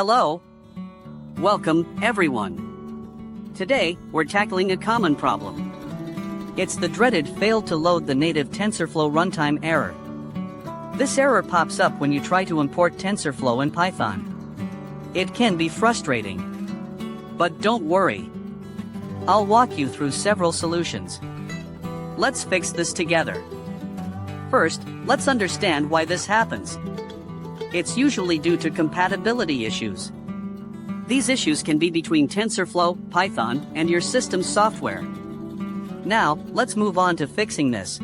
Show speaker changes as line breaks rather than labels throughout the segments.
Hello. Welcome, everyone. Today, we're tackling a common problem. It's the dreaded failed to load the native TensorFlow runtime error. This error pops up when you try to import TensorFlow in Python. It can be frustrating. But don't worry. I'll walk you through several solutions. Let's fix this together. First, let's understand why this happens. It's usually due to compatibility issues. These issues can be between TensorFlow, Python, and your system's software. Now, let's move on to fixing this.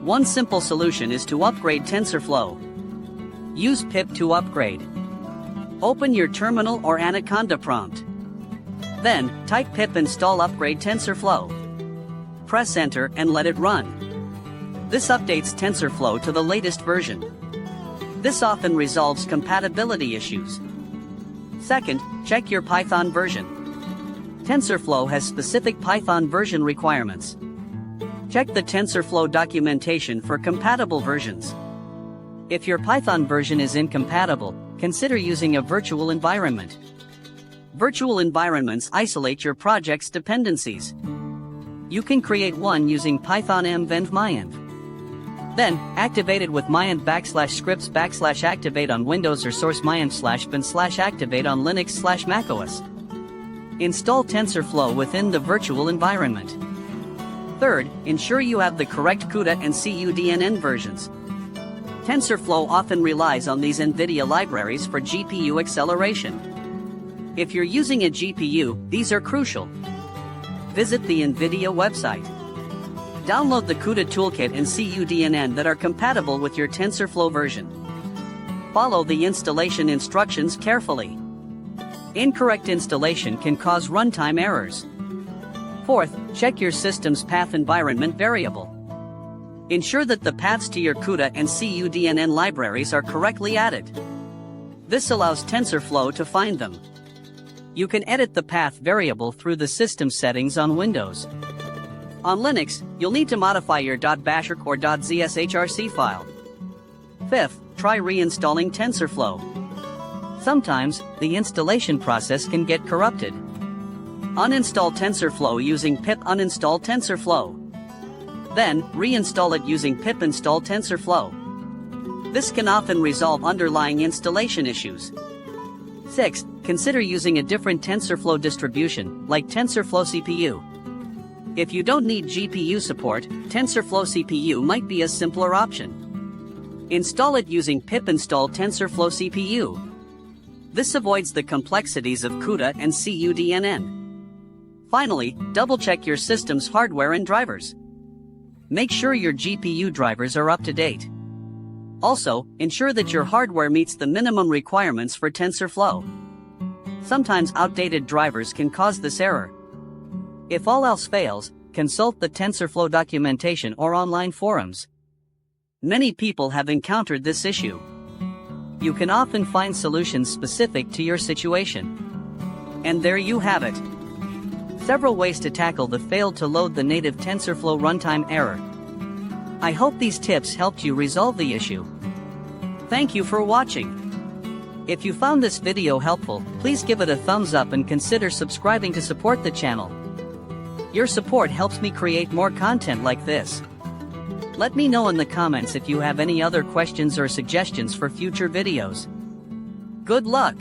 One simple solution is to upgrade TensorFlow. Use pip to upgrade. Open your terminal or Anaconda prompt. Then, type pip install upgrade TensorFlow. Press enter and let it run. This updates TensorFlow to the latest version. This often resolves compatibility issues. Second, check your Python version. TensorFlow has specific Python version requirements. Check the TensorFlow documentation for compatible versions. If your Python version is incompatible, consider using a virtual environment. Virtual environments isolate your project's dependencies. You can create one using Python venv myenv. Then, activate it with myenv /scripts /activate on Windows or source myenv/bin/activate on Linux/macOS. Install TensorFlow within the virtual environment. Third, ensure you have the correct CUDA and cuDNN versions. TensorFlow often relies on these NVIDIA libraries for GPU acceleration. If you're using a GPU, these are crucial. Visit the NVIDIA website. Download the CUDA toolkit and cuDNN that are compatible with your TensorFlow version. Follow the installation instructions carefully. Incorrect installation can cause runtime errors. Fourth, check your system's path environment variable. Ensure that the paths to your CUDA and cuDNN libraries are correctly added. This allows TensorFlow to find them. You can edit the path variable through the system settings on Windows. On Linux, you'll need to modify your .bashrc or .zshrc file. Fifth, try reinstalling TensorFlow. Sometimes, the installation process can get corrupted. Uninstall TensorFlow using pip uninstall TensorFlow. Then, reinstall it using pip install TensorFlow. This can often resolve underlying installation issues. Sixth, consider using a different TensorFlow distribution, like TensorFlow CPU. If you don't need GPU support, TensorFlow CPU might be a simpler option. Install it using pip install TensorFlow CPU. This avoids the complexities of CUDA and cuDNN. Finally, double-check your system's hardware and drivers. Make sure your GPU drivers are up to date. Also, ensure that your hardware meets the minimum requirements for TensorFlow. Sometimes outdated drivers can cause this error. If all else fails, consult the TensorFlow documentation or online forums. Many people have encountered this issue. You can often find solutions specific to your situation. And there you have it. Several ways to tackle the failed to load the native TensorFlow runtime error. I hope these tips helped you resolve the issue. Thank you for watching. If you found this video helpful, please give it a thumbs up and consider subscribing to support the channel. Your support helps me create more content like this. Let me know in the comments if you have any other questions or suggestions for future videos. Good luck!